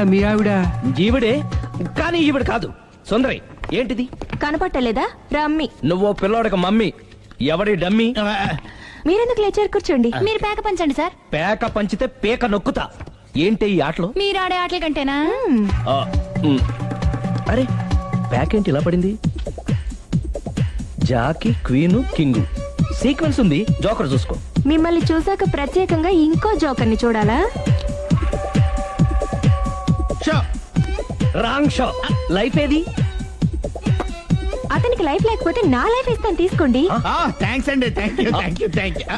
మీ ఆవిడ ఈవిడే, కానీ ఈవిడ కాదు. సుందరి, ఏంటిది కనపట్టలేదా? రమ్మి. నువ్వు పిల్లోడక మమ్మీ. ఎవడి డమ్మీ? మీరెందుకు లేచారు? కూర్చోండి. మీరు పేక పంచండి సార్. పేక పంచితే పేక నొక్కుతా. ఏంటి ఈ ఆటలు? మీరు ఆడే ఆటల కంటేనా? అరే, పేక ఏంటి ఇలా పడింది? జాకి, క్వీను, కింగు సీక్వెన్స్ ఉంది. జోకర్ చూసుకో. మిమ్మల్ని చూసాక ప్రత్యేకంగా ఇంకో జోకర్ని చూడాలా? Wrong show. లైఫ్ ఏది? అతనికి లైఫ్ లేకపోతే నా లైఫ్ ఇస్తాను, తీసుకోండి. థ్యాంక్స్ అండి. Thank you.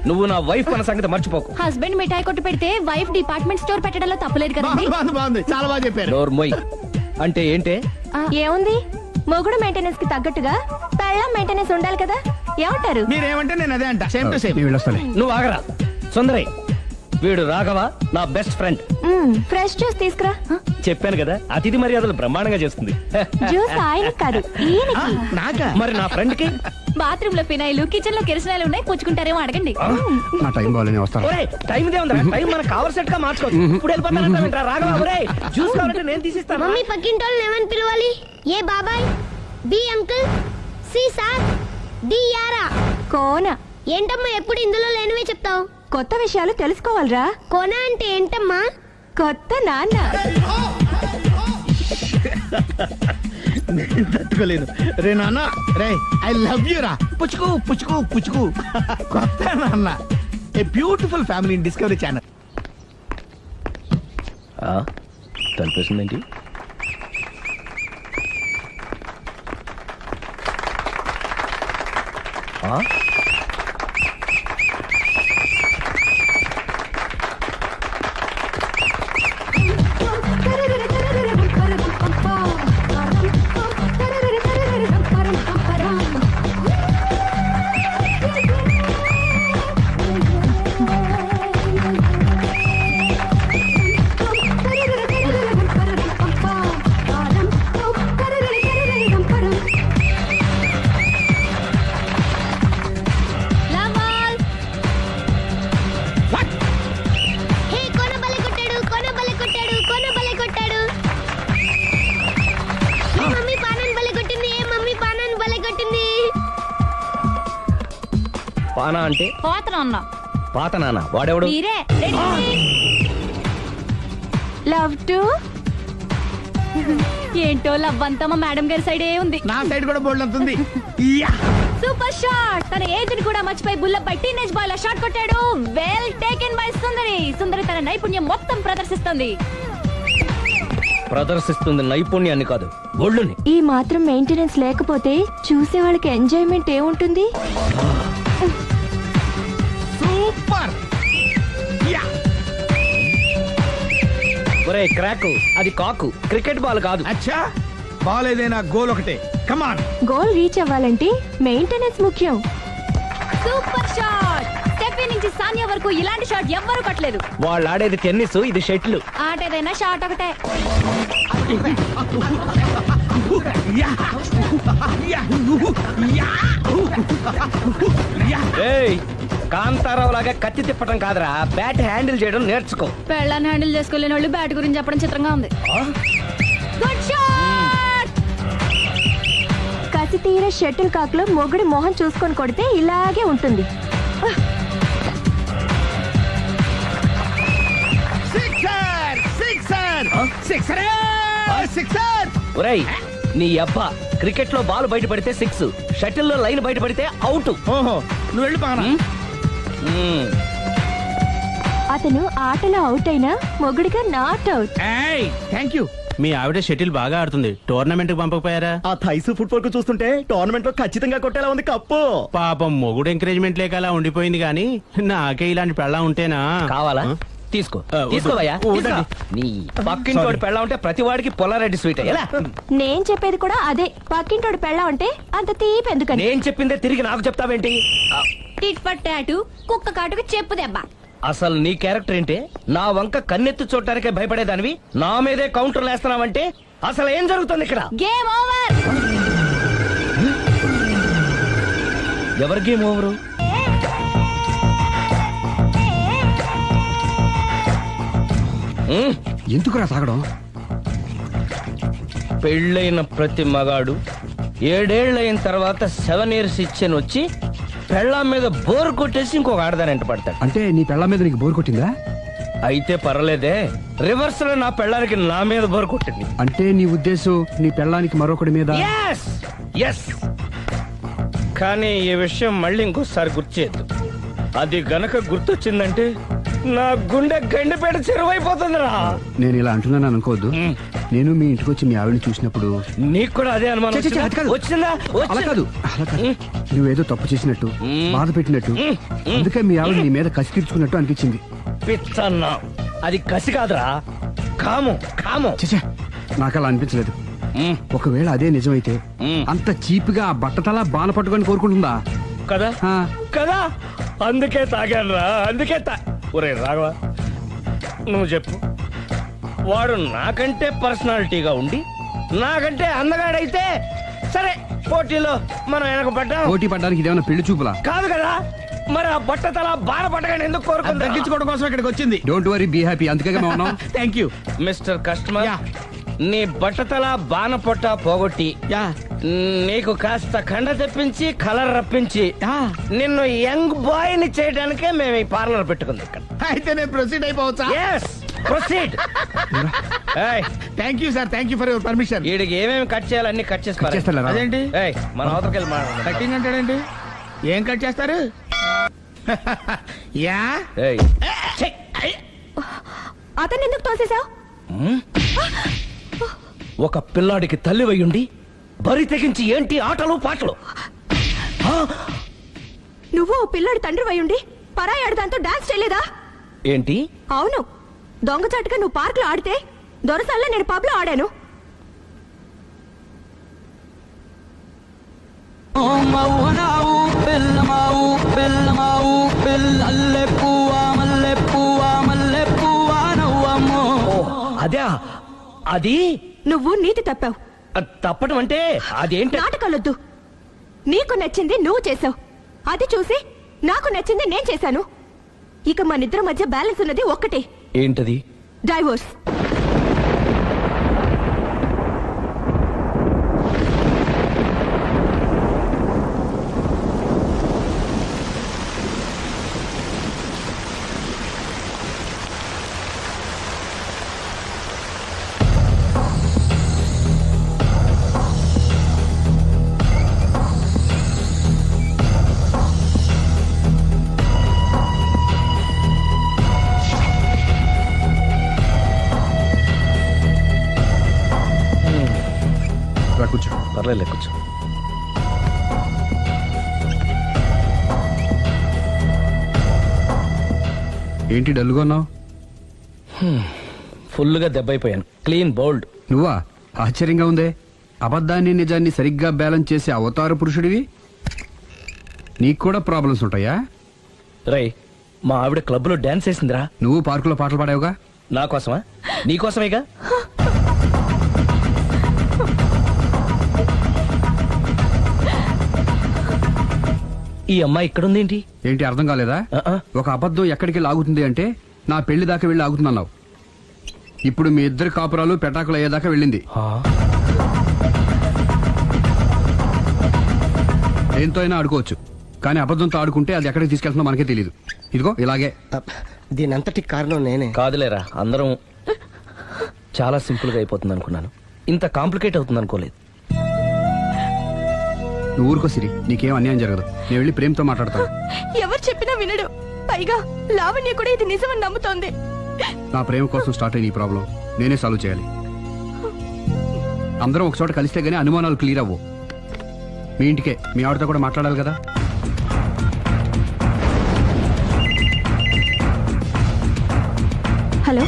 నువ్వు నా వైఫ్ అన్న సంగతి మర్చిపోకు. హస్బెండ్ మిఠాయి కొట్టు పెడితే వైఫ్ డిపార్ట్మెంట్ స్టోర్ పెట్టడంలో తప్పలేదు కదండి. బాగుంది, చాలా బాగా చెప్పారు. డోర్ మొయ్. అంటే ఏంటే? ఏముంది, మొగుడు మెయింటెనెన్స్ కి తగ్గట్టుగా పెళ్ళాం మెయింటెనెన్స్ ఉండాలి కదా. ఏమంటారు? మీరేమంటే నేను అదే అంట. Same to same. నువ్వు ఆగరా. సుందరి, వీడు రాఘవ, నా బెస్ట్ ఫ్రెండ్. ఫ్రెష్ జ్యూస్ తీసుకురా. చెప్పాను కదా, అతిథి మర్యాదలు బ్రహ్మాండంగా చేస్తుంది. జ్యూస్ ఆయన కాదు, ఈయనకి. నాకా? మరి నా ఫ్రెండ్ కి? బాత్రూమ్ లో ఫినాయిల్, కిచెన్ లో కిరసనాయిలు ఉన్నాయి, పుచ్చుకుంటారేమో అడగండి. నా టైం బాగాలని వస్తాను. టైం దే ఉందా? టైం మనకు కవర్ సెట్ గా మార్చుకోవచ్చు. ఇప్పుడు వెళ్ళిపోతానంటా రాఘవ. ఒరే, జ్యూస్ కావాలంటే నేను తీసిస్తాను. మమ్మీ పక్కింటోళ్ళని ఏమని పిలవాలి? ఏ బాబాయ్, B uncle, C sir, D యారా. కోన. ఏంటమ్మా ఎప్పుడు ఇందులో లేనివే చెప్తావు? కొత్త విషయాలు తెలుసుకోవాలరా. కోన అంటే ఏంటమ్మా? కొత్త నాన్న. నేను తట్టుకోలేదు. రే నాన్న, రే ఐ లవ్ యూ రా. పుచ్చుకు పుచ్చుకు పుచ్చుకు. కొత్త నాన్న. A beautiful family in Discovery Channel. కనిపిస్తుందేంటి? పానా అంటే పాత నాన్న. పాత నాన్న వాడెవడు? మీరే. Love to. ఏంటో లవ్ అంతా మా మేడం గారి సైడే ఉంది. నా సైడ్ కూడా బోల్డ్ అవుతుంది. Super shot. తన ఏజ్ ని కూడా మర్చిపోయి బుల్లపై టీనేజ్ బాయ్ లా షాట్ కొట్టాడు. వెల్ టేకెన్ బై సుందరి. సుందరి తన నైపుణ్యం మొత్తం ప్రదర్శిస్తుంది. నైపుణ్యాన్ని కాదు, ఒళ్ళుని. ఈ మాత్రం మెయింటెనెన్స్ లేకపోతే చూసే వాళ్ళకి ఎంజాయ్మెంట్ ఏముంటుంది? సూపర్. ఒరే క్రాక్, అది కాకు, క్రికెట్ బాల్ కాదు. అచ్చా, బాల్ ఏదైనా గోల్ ఒకటే. కమాన్. గోల్ రీచ్ అవ్వాలంటే మెయింటెనెన్స్ ముఖ్యం. Super shot. స్టెఫీ నుంచి సానియా వరకు ఇలాంటి షాట్ ఎవ్వరూ కొట్టలేదు. వాళ్ళు ఆడేది టెన్నిస్, ఇది షటిల్. ఆట ఏదైనా షాట్ ఒకటే. కాంతారావు లాగా కత్తి తిప్పటం కాదురా, బ్యాట్ హ్యాండిల్ చేయడం నేర్చుకో. పెళ్ళాన్ని హ్యాండిల్ చేసుకోలేని వాళ్ళు బ్యాట్ గురించి చెప్పడం చిత్రంగా ఉంది. Good shot. కసి తీర షటిల్ కాక్ లో మొగుడి మొహం చూసుకొని కొడితే ఇలాగే ఉంటుంది. Sixer sixer. ఒరేయ్ నీ అబ్బా క్రికెట్ లో బాల్ బయట పడితే 6, షటిల్ లో లైన్ బయట పడితే అవుట్. ఓహో నువ్వు వెళ్ళి పానా. అతను ఆటలో అవుట్ అయినా మొగుడిగా నాట్ అవుట్. Thank you. మీ ఆవిడ షటిల్ బాగా ఆడుతుంది, టోర్నమెంట్ కి పంపకపోయారా? ఆ థైస్ ఫుట్బాల్ కు చూస్తుంటే టోర్నమెంట్ లో ఖచ్చితంగా కొట్టేలా ఉంది కప్పు. పాపం మొగుడు ఎంకరేజ్మెంట్ లేక అలా ఉండిపోయింది గానీ నాకే ఇలాంటి పెళ్ళా ఉంటేనా. కావాలా తీసుకో వద్దు. తీసుకోవయ్యా. వద్దండి. నీ పక్కింటి వాడి పెళ్ళ ఉంటే ప్రతి వాడికి పొలారెడ్డి స్వీట్ ఎలా? నేను చెప్పేది కూడా అదే, పక్కింటోడు పెళ్ళా ఉంటే అంత తీపి ఎందుకని. నేను చెప్పిందే తిరిగి నాకు చెప్తావేంటి? టిట్ పట్ టాటు కుక్క కాటుకు చెప్పు దెబ్బ. అసలు నీ క్యారెక్టర్ ఏంటి? నా వంక కన్నెత్తి చూడటానికే భయపడేదానివి నా మీదే కౌంటర్లు వేస్తున్నావంటే అసలు ఏం జరుగుతుంది ఇక్కడ? Game over. ఎవరి గేమ్ ఓవరు? ఎందుకురా తాగడం? పెళ్ళైన ప్రతి మగాడు 7 ఏళ్ళైన తర్వాత 7 years ఇచ్చాను వచ్చి పెళ్ళాం మీద బోర్ కొట్టేసి ఇంకొక ఆడదానంట పడతాడు. అంటే నీ పెళ్ళ మీద నీకు బోర్ కొట్టిందా? అయితే పర్లేదే, రివర్స్ లో నా పెళ్ళానికి నా మీద బోర్ కొట్టింది. అంటే నీ ఉద్దేశం నీ పెళ్ళానికి మరొకటి మీద? Yes yes. కానీ ఈ విషయం మళ్ళీ ఇంకోసారి గుర్తు చేయద్దు. అది గనక గుర్తొచ్చిందంటే నా గుండె గండిపేట చెరువైపోతుందిరా. నేను ఇలా అంటున్నాను అనుకోవద్దు. మ్. నేను మీ ఇంటికి వచ్చి మీ ఆవిడని చూసినప్పుడు నీకు కూడా అదే అనుమానం ఛీ, ఛీ, అది కాదు. వచ్చిందా? అలా కాదు, అలా కాదు. నువ్వేదో తప్పు చేసినట్టు, బాధ పెట్టినట్టు, అందుకే మీ ఆవిడ నీ మీద కసి తీర్చుకున్నట్టు అనిపించింది. పిచ్చన్నా, అది కసి కాదురా, కాము కాము. చచ్చా, నాకు అలా అనిపించలేదు. మ్, ఒకవేళ అదే నిజమైతే మ్. అంత చీప్గా బట్టతలా బాన పట్టుకొని కోరుకుంటుందా? కదా ఆ, కదా, అందుకే తాగాను రా, అందుకే ఒరే రాఘవ, నువ్వు చెప్పు, వాడు నాకంటే పర్సనాలిటీగా ఉండి నాకంటే అందగాడైతే సరే పోటీలో మనం వెనక పడ్డాం. పోటీ పడ్డానికి ఇదేమన్నా పెళ్లి చూపులా? కాదు కదా, మరి ఆ బట్టతల బాధ పట్టగానే ఎందుకు కోరుకుందా? తగ్గించుకోవడం కోసం ఇక్కడికి వచ్చింది. Don't worry, be happy. అందుకే మేము ఉన్నాం. Thank you. Mister customer, yeah. నీ బట్టతల బాన పొట్ట పోగొట్టి యా నీకు కాస్త కండ తెప్పించి కలర్ రప్పించి యా. నిన్ను యంగ్ బాయ్ ని చేయడానికే మేము ఈ పార్లర్ పెట్టుకుంది ఇక్కడ. అయితే నేను ప్రొసీడ్ అయిపోవచ్చా? Yes proceed. Thank you sir, thank you for your permission. వీడికి ఏమేమి కట్ చేయాలి అన్ని కట్ చేసి పారేయ్. చేస్తారా? అదేంటి ఏయ్, మన అవతలకి వెళ్ళి మాట్లాడదాం. కటింగ్ అంటాడండి? ఏం కట్ చేస్తారు? యా ఏయ్, ఛీ! అతను ఎందుకు తోసేశావు? ఒక పిల్లాడికి తల్లి వయ్యుండి బరి తెగించి ఏంటి ఆటలు పాటలు? నువ్వు ఓ పిల్లడి తండ్రి వయ్యుండి పరాయి ఆడదాంతో డాన్స్ చేయలేదా? ఏంటి? అవును, దొంగచాటుగా నువ్వు పార్క్ లో ఆడితే దొరసల్లా నేను పబ్ లో ఆడాను. అదే అది నువ్వు నీతి తప్పావు. తప్పడం అంటే అదేంటి? నాటకాలొద్దు. నీకు నచ్చింది నువ్వు చేసావు, అది చూసి నాకు నచ్చింది నేను చేశాను. ఇక మన ఇద్దరి మధ్య బ్యాలెన్స్ ఉన్నది ఒక్కటే, ఏంటది? డైవోర్స్. కూర్చో. పర్లేదు కూర్చో. ఏంటి డల్గా ఉన్నావు? ఫుల్గా దెబ్బైపోయాను. Clean bowled. నువ్వా? ఆశ్చర్యంగా ఉందే. అబద్ధాన్ని నిజాన్ని సరిగ్గా బ్యాలెన్స్ చేసే అవతార పురుషుడివి. నీకు కూడా ప్రాబ్లమ్స్ ఉంటాయా? రై, మా ఆవిడ క్లబ్ లో డాన్స్ వేసిందిరా. నువ్వు పార్కులో పాటలు పాడావుగా? నా కోసమా? నీకోసమేగా. ఈ అమ్మాయి ఇక్కడుందేంటి? ఏంటి అర్థం కాలేదా? ఒక అబద్ధం ఎక్కడికి లాగుతుంది అంటే నా పెళ్లి దాకా వెళ్ళి ఆగుతుందన్నావు. ఇప్పుడు మీ ఇద్దరు కాపురాలు పెటాకులు అయ్యేదాకా వెళ్ళింది. దేంతో అయినా ఆడుకోవచ్చు, కానీ అబద్ధంతో ఆడుకుంటే అది ఎక్కడికి తీసుకెళ్తుందో మనకే తెలియదు. ఇదిగో ఇలాగే. దీనంతటి కారణం నేనే. కాదులేరా, అందరం చాలా సింపుల్ గా అయిపోతుంది అనుకున్నాను, ఇంత కాంప్లికేట్ అవుతుంది అనుకోలేదు. నువ్వు ఊరుకో సిరి, నీకేం అన్యాయం జరగదు. నేను వెళ్ళి ప్రేమతో మాట్లాడతాను. ఎవరు చెప్పినా వినడు. పైగా లావణ్య కూడా ఇది నిజమని నమ్ముతోంది. నా ప్రేమ కోసం స్టార్ట్ అయిన ఈ ప్రాబ్లం నేనే సాల్వ్ చేయాలి. అందరం ఒక చోట కలిస్తే గానీ అనుమానాలు క్లియర్ అవ్వు. మీ ఇంటికే, మీ ఆవిడతో కూడా మాట్లాడాలి కదా. హలో,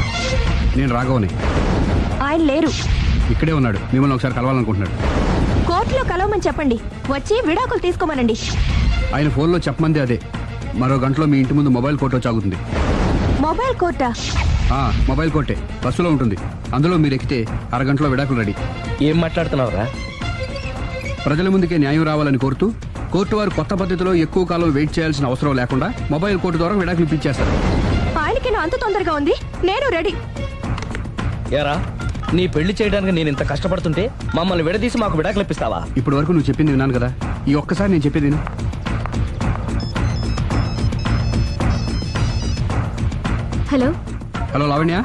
నేను రాఘవని. ఆయన లేరు. ఇక్కడే ఉన్నాడు, మిమ్మల్ని ఒకసారి కలవాలనుకుంటున్నాడు. కోర్టులో కలవమని చెప్పండి, వచ్చి విడాకులు తీసుకోమనండి. ఆయన ఫోన్లో చెప్పమంది అదే. మరో గంటలో మీ ఇంటి ముందు మొబైల్ కోర్టు వచ్చి ఆగుతుంది. మొబైల్ కోర్టా? మొబైల్ కోర్టే, బస్సులో ఉంటుంది. అందులో మీరు ఎక్కితే అరగంటలో విడాకులు రెడీ. ఏం మాట్లాడుతున్నావురా? ప్రజల ముందుకే న్యాయం రావాలని కోరుతూ కోర్టు వారు కొత్త పద్ధతిలో ఎక్కువ కాలం వెయిట్ చేయాల్సిన అవసరం లేకుండా మొబైల్ కోర్టు ద్వారా విడాకులు ఇప్పించేస్తారు. ఆయనకి నా అంత తొందరగా ఉంది, నేను రెడీ. ఏరా, నీ పెళ్లి చేయడానికి నేను ఇంత కష్టపడుతుంటే మమ్మల్ని విడదీసి మాకు విడాకులు ఇప్పిస్తావా? ఇప్పటి వరకు నువ్వు చెప్పింది విన్నాను కదా, ఈ ఒక్కసారి నేను చెప్పేది విను. హలో. Hello Lavanya,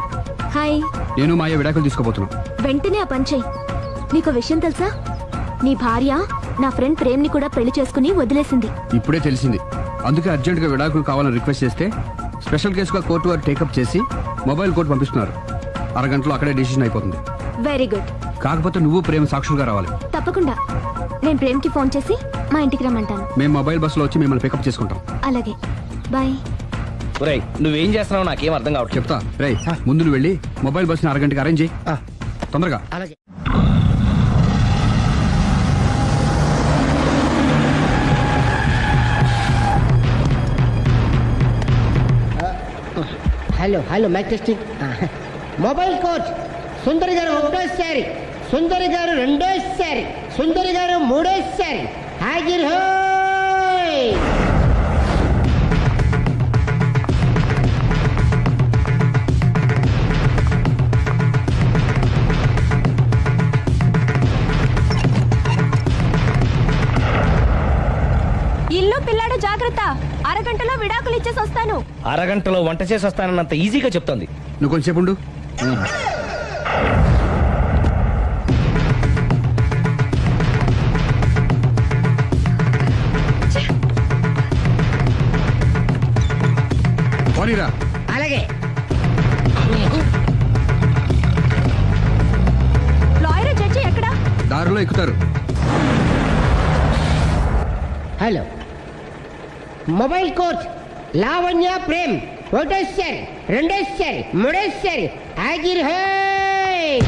hi. నేను మాయ విడాకులు తీసుకోబోతున్నాను. వెంటనే ఆ పని చెయ్యి. నీకు విషయం తెలుసా? నీ భార్య నా ఫ్రెండ్ ప్రేమ్ని కూడా పెళ్లి చేసుకుని వదిలేసింది. ఇప్పుడే తెలిసింది. అందుకే అర్జెంటుగా విడాకులు కావాలని రిక్వెస్ట్ చేస్తే స్పెషల్ కేసుగా కోర్టు వారు టేకప్ చేసి మొబైల్ కోర్టు పంపిస్తున్నారు. అరగంటలో అక్కడే డెసిషన్ అయిపోతుంది. Very good. కాకపోతే నువ్వు ప్రేమ సాక్షులుగా రావాలి. తప్పకుండా. నేను ప్రేమ్కి ఫోన్ చేసి మా ఇంటికి రమ్మంటాను. మేము మొబైల్ బస్సులో వచ్చి మిమ్మల్ని పికప్ చేసుకుంటాం. అలాగే, బాయ్. ఒరేయ్, నువ్వేం చేస్తున్నావు నాకేం అర్థం కావట్లేదు. చెప్తా. రేయ్, ముందు నువ్వు వెళ్ళి మొబైల్ బస్సుని అరగంటకి అరేంజ్ చేయి. తొందరగా. అలాగే. Hello hello mic testing. Mobile coach Sundari గారు ఒకటోసారి, సుందరి గారు రెండోసారి, సుందరి గారు మూడోసారి. హాజిర్ హోయ్. ఇల్లు పిల్లాడు జాగ్రత్త, అరగంటలో విడాకులు ఇచ్చేసి వస్తాను. అరగంటలో వంట చేసి వస్తానన్నంత ఈజీగా చెప్తోంది. నువ్వు కొంచెంసేపు ఉండు. పోనీరా. అలాగే. లాయర్ జడ్జి ఎక్కడా? దారిలో ఎక్కుతారు. Hello mobile coach Lavanya Prem ఒకటోసారి, రెండోసారి, మూడోసారి. హాజిర్ హోయ్.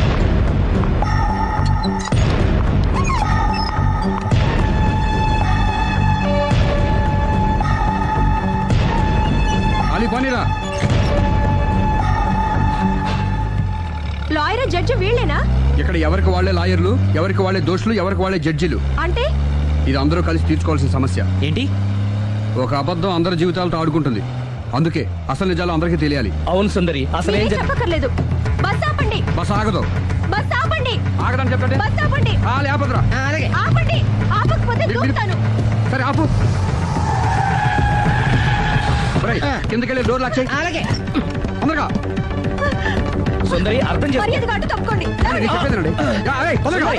అలీ పోనీరా. లాయర్ జడ్జి వీళ్ళేనా? ఇక్కడ ఎవరికి వాళ్ళే లాయర్లు, ఎవరికి వాళ్ళే దోషులు, ఎవరికి వాళ్ళే జడ్జిలు. అంటే ఇది అందరూ కలిసి తీర్చుకోవాల్సిన సమస్య. ఏంటి? ఒక అబద్ధం అందరి జీవితాలతో ఆడుకుంటుంది. అందుకే అసలు నిజాలు అందరికీ తెలియాలి. అవును సుందరి, అసలు ఏం మీరేం చెప్పక్కర్లేదు. బస్ ఆపండి. బస్ ఆగదు. బస్ ఆపండి. ఆగదని చెప్పండి. బస్ ఆపండి. లేపదురా. అలాగే. ఆపండి. ఆపకపోతే దూకుతాను. సరే ఆపు. కిందకెళ్ళి డోర్ లాక్ చేయి. అలాగే. తొందరగా. సుందరి, అర్థం చేసుకో. మర్యాదగా అడ్డు తప్పుకోండి. నేను చెప్పేదేనండి. తొందరగా.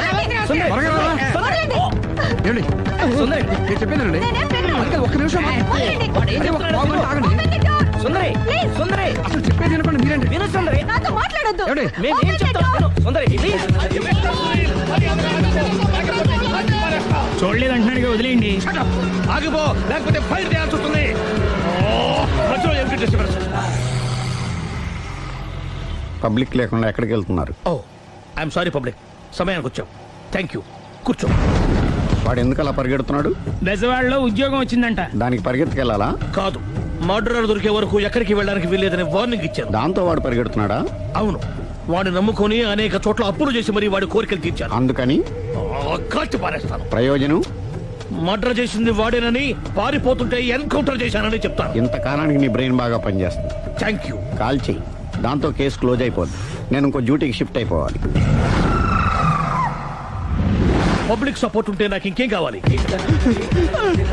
సుందరి, త్వరగా రా. వదలండి. ఏమండి? సుందరి, నేను చెప్పేదేనండి. నేనేం పెట్టను. అందుకే ఒక్క నిమిషం. వదలండి. అదే ఒక బాబు ఆగండి. Open the door. Sundari, Please. సుందరి, అసలు చెప్పేది వినపండి మీరేంటి. విను సుందరి. నాతో మాట్లాడొద్దు. ఏమండి? మేము ఏం Open the చెప్తాం door. విను. సుందరి, ప్లీజ్. చూడలేదు అంటున్నాడుగా, వదిలేయండి. ఆగిపో, లేకపోతే ఫైర్ చేయాల్సి వస్తుంది. పబ్లిక్ లేకుండా ఎక్కడికి వెళ్తున్నారు? ఓ ఐఎమ్ సారీ పబ్లిక్, సమయానికి వచ్చాం. Thank you. కూర్చో. వాడు ఎందుకు అలా పరిగెడుతున్నాడు? బెజవాడలో ఉద్యోగం వచ్చిందంట. దానికి పరిగెత్తుకెళ్ళాలా? కాదు, మర్డరర్ దొరికే వరకు ఎక్కడికి వెళ్ళడానికి వీల్లేదని వార్నింగ్ ఇచ్చాను. దాంతో వాడు పరిగెడుతున్నాడా? అవును, వాడిని నమ్ముకొని అనేక చోట్ల అప్పులు చేసి మరీ వాడి కోరికలు తీర్చాను. అందుకని కాల్చి పారేస్తాను. ప్రయోజనం? మర్డర్ చేసింది వాడేనని, పారిపోతుంటే ఎన్కౌంటర్ చేశానని చెప్తాను. ఇంతకాలానికి నీ బ్రెయిన్ బాగా పనిచేస్తుంది. Thank you. కాల్ చెయ్యి, దాంతో కేసు క్లోజ్ అయిపోద్ది. నేను ఇంకో డ్యూటీకి షిఫ్ట్ అయిపోవాలి. పబ్లిక్ సపోర్ట్ ఉంటే నాకు ఇంకేం కావాలి?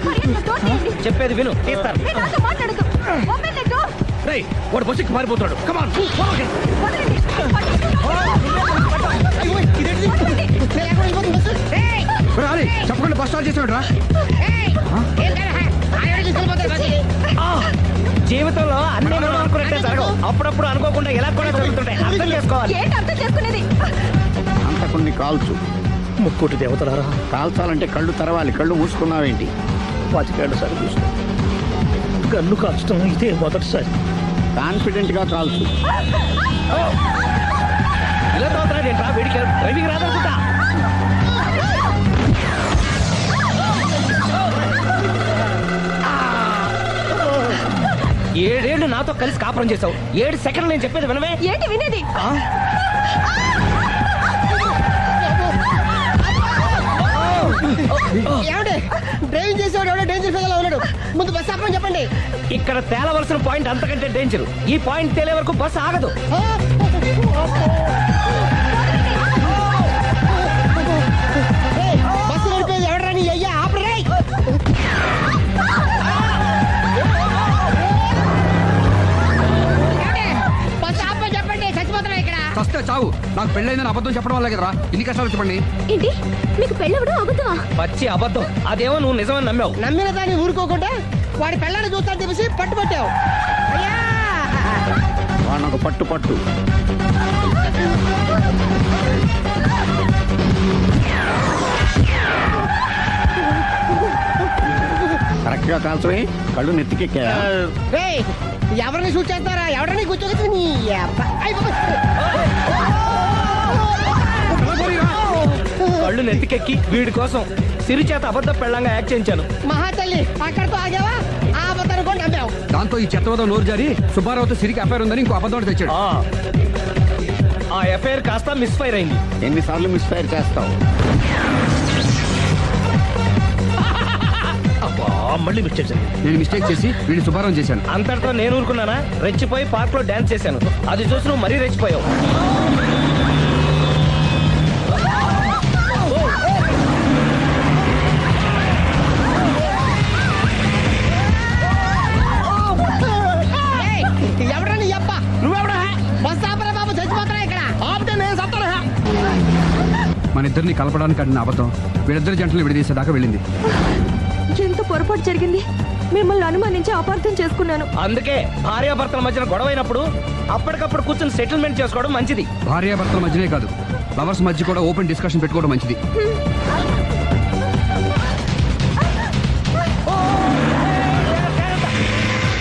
మర్యాదగా door తీయండి. చెప్పేది విను, తీస్తారు. మీరు నాతో మాట్లాడొద్దు. Open the door. వాడు బస్సుకి పారిపోతున్నాడు. కమాన్ చెప్పకుండా బస్ స్టార్ట్ చేసాడు రా. జీవితంలో అన్ని మనం అనుకున్నట్టే జరగవు. అప్పుడప్పుడు అనుకోకుండా ఎలా కూడా జరుగుతుంటాయి. అర్థం చేసుకోవాలి. ఏంటి అర్థం చేసుకునేది? అంత కొన్ని కాల్చు. ముక్కోటి దేవతలారా, కాల్చాలంటే కళ్ళు తెరవాలి. కళ్ళు మూసుకున్నావేంటి? 25 సార్లు చూసిన గన్ను కాల్చడం ఇదే మొదటిసారి. కాన్ఫిడెంట్ గా కాల్చు. ఇలా తోతున్నాడు ఏంట్రా? వీడికి డ్రైవింగ్ రాదనుకుంటా. ఏడేళ్లు నాతో కలిసి కాపురం చేసావు. 7 సెకండ్లు నేను చెప్పేది వినవే. ఏంటి వినేది? ఏమండి డ్రైవింగ్ చేసేవాడు ఎవడో డేంజర్ ఫీల్ ఉన్నాడు. ముందు బస్ ఆపమని చెప్పండి. ఇక్కడ తేలవలసిన పాయింట్ అంతకంటే డేంజర్. ఈ పాయింట్ తేలే వరకు బస్సు ఆగదు. బస్సు నడిపేది ఎవడరాని అయ్యా ఆపరే. బస్సు ఆపమని చెప్పండి. చచ్చిపోతున్నా ఇక్కడ. చస్తే చావు. నాకు పెళ్ళైందని అబద్ధం చెప్పడం వల్ల కదరా ఇన్ని కష్టాలు చెప్పండి. ఏంటి మీకు పెళ్ళవడం అబద్ధమా? పచ్చి అబద్ధం. అదేమో నువ్వు నిజమని నమ్మావు. నమ్మిన దాన్ని ఊరుకోకుండా వాడి పెళ్ళాన్ని చూస్తాను చెప్పేసి పట్టుబట్టావు. అయ్యా వాడినొక పట్టు పట్టు. కరెక్ట్ గా కాల్చవే. కళ్ళు నెత్తికెక్కా. రేయ్, ఎవరిని షూట్ చేస్తారా? ఎవరిని కూర్చోగచ్చు నీ అబ్బా. అయ్ బాబోయ్. కళ్ళు నెత్తికెక్కి వీడి కోసం సిరి చేత అబద్ధ పెళ్ళంగా యాక్ట్ చేయించాను. మహాతల్లి అక్కడితో ఆగావా? ఆ అబద్ధాన్ని కూడా నమ్మావు. దాంతో ఈ చెత్తవదో నోరు జారి సుబ్బారావుతో సిరికి అఫైర్ ఉందని ఇంకో అబద్ధం తెచ్చాడు. ఆ ఎఫ్ఐఆర్ కాస్త మిస్ఫైర్ అయింది. ఎన్నిసార్లు మిస్ఫైర్ చేస్తావు? మళ్ళీ మిస్టేక్. నేను మిస్టేక్ చేసి వీడిని సుబ్బారావు చేశాను. అంతటితో నేను ఊరుకున్నానా? రెచ్చిపోయి పార్క్ లో డాన్స్ చేశాను. అది చూసి నువ్వు మరీ రెచ్చిపోయావు. ఎవరా నీ అబ్బా? నువ్వెవడా? బస్ ఆపరా బాబు, చచ్చిపోతున్నా ఇక్కడ. ఆపితే నేను సత్తానా? మన ఇద్దరిని కలపడానికి అడిగిన అబద్ధం వీళ్ళిద్దరి జంటలు విడదీసేదాకా వెళ్ళింది. ఎంత పొరపాటు జరిగింది. మిమ్మల్ని అనుమానించి అపార్థం చేసుకున్నాను. అందుకే భార్యాభర్తల మధ్యన గొడవైనప్పుడు అప్పటికప్పుడు కూర్చొని సెటిల్మెంట్ చేసుకోవడం మంచిది. భార్యాభర్తల మధ్యనే కాదు, లవర్స్ మధ్య కూడా ఓపెన్ డిస్కషన్ పెట్టుకోవడం మంచిది.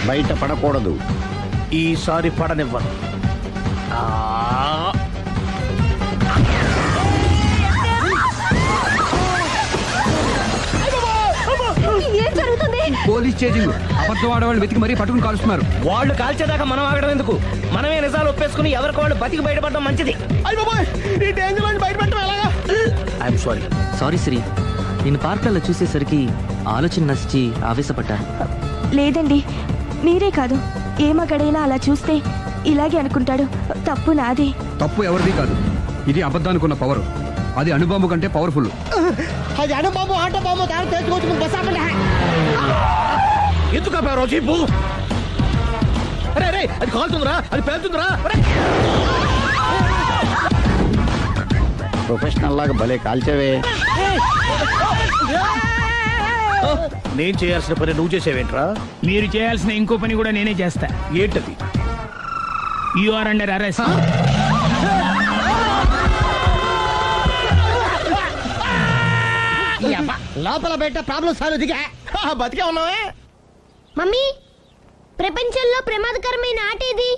బయట పడకూడదు. ఈసారి పడనివ్వను. ఏం జరుగుతుంది? Police chasing. అబద్ధం ఆడవాళ్ళు వెతికి మరీ పట్టుకుని కాలుస్తున్నారు. వాళ్ళు కాల్చేదాకా మనం ఆగడం ఎందుకు? మనమే నిజాలు ఒప్పేసుకుని ఎవరికి వాళ్ళు బతికి బయటపడడం మంచిది. అయ్య బాబోయ్, ఈ డేంజర్ నుంచి బయటపడటం ఎలాగా? I'm sorry. సారీ శ్రీ, నేను పార్కులలో చూసేసరికి ఆలోచన నచ్చి ఆవేశపడ్డాను. లేదండి, మీరే కాదు ఏ మగాడైనా అలా చూస్తే ఇలాగే అనుకుంటాడు. తప్పు నాదే. తప్పు ఎవరిది కాదు. ఇది అబద్ధానికి ఉన్న పవర్. అది అణుబాంబు కంటే పవర్ఫుల్. అది అణుబాంబు ఆటో బాంబు దాని తెచ్చుకోవచ్చు. బస్ ఆపండి. ఎందుకు ఆపావు జీపు? అరే అది కాలుతుందిరా, అది పేలుతుందిరా. ప్రొఫెషనల్ లాగా భలే కాల్చేవే. నేను చేయాల్సిన పని నువ్వు చేసేవేంట్రా? మీరు చేయాల్సిన ఇంకో పని కూడా నేనే చేస్తా. ఏంటది? You are under arrest. లోపల బయట ప్రాబ్లం సాల్వ్. దిగా బతికే ఉన్నావే. మమ్మీ, ప్రపంచంలో ప్రమాదకరమైన ఆట ఇది.